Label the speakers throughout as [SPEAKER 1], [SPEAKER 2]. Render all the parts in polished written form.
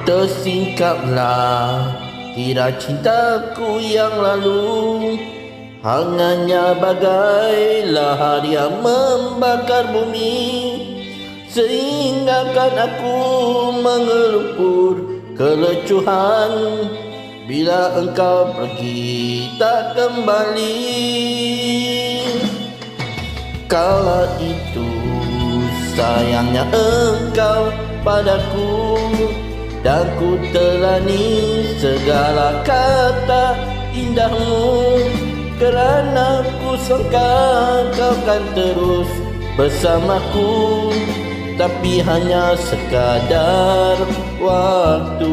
[SPEAKER 1] Tersingkaplah tirai cintaku yang lalu, hangatnya bagai lahar yang membakar bumi, sehinggakan aku mengelupur kelecuhan bila engkau pergi tak kembali. Kala itu sayangnya engkau padaku, dan ku telani segala kata indahmu, kerana ku sangka kau kan terus bersamaku, tapi hanya sekadar waktu.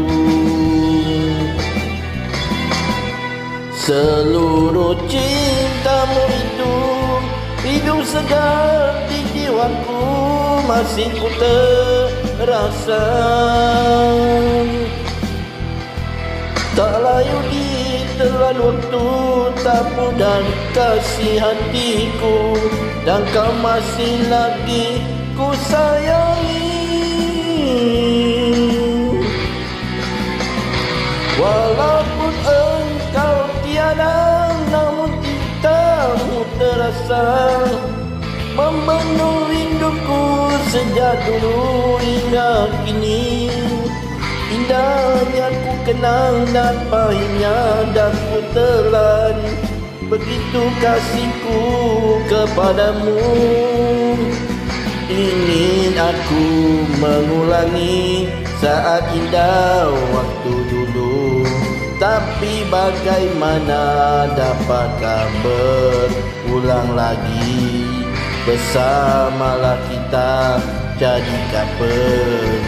[SPEAKER 1] Seluruh cintamu itu hidup segar di jiwaku, masih ku terasa. Tak layu ditelan waktu, tak pudar kasih hatiku, dan kau masih lagi ku sayangi. Walaupun engkau tiada, namun cintamu terasa membendung rinduku sejak dulu hingga kini. Indahnya ku kenang dan pahitnya dah ku telan, begitu kasihku kepadamu. Ingin aku mengulangi saat indah waktu dulu, tapi bagaimana dapatkah berulang lagi? Bersamalah kita jadikan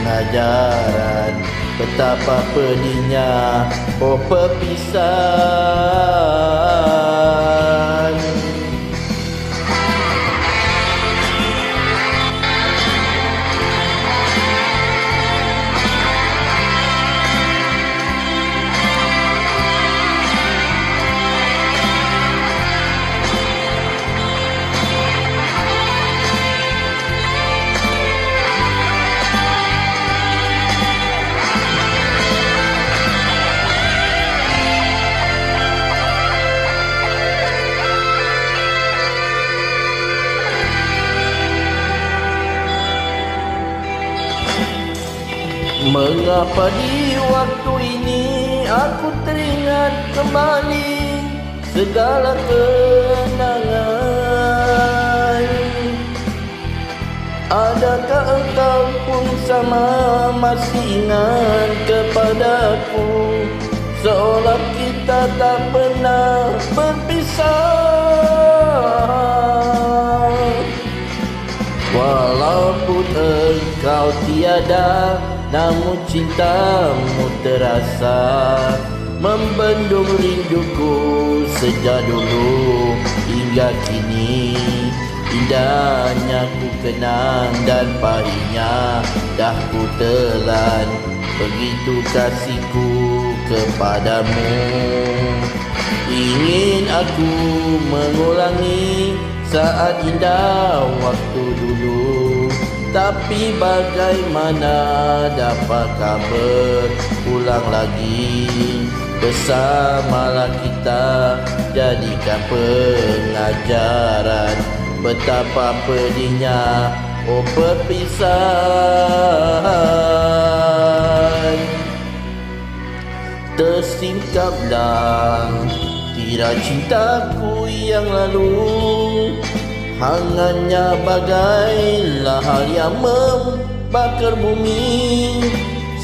[SPEAKER 1] pengajaran, betapa pedihnya perpisahan. Mengapa di waktu ini aku teringat kembali segala kenangan? Adakah engkau pun sama masih ingat kepadaku, seolah kita tak pernah berpisah? Walaupun engkau tiada, namun cintamu terasa membendung rinduku sejak dulu hingga kini. Indahnya ku kenang dan pahitnya dah ku telan, begitu kasihku kepadamu. Ingin aku mengulangi saat indah waktu dulu, tapi bagaimana dapatkah berulang lagi? Bersamalah kita jadikan pengajaran, betapa pedihnya perpisahan. Tersingkaplah tirai cintaku yang lalu, hangatnya bagai lahar yang membakar bumi,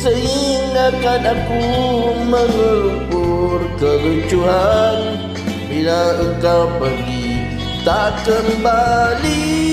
[SPEAKER 1] sehinggakan aku mengelupur kelucuhan bila engkau pergi tak kembali.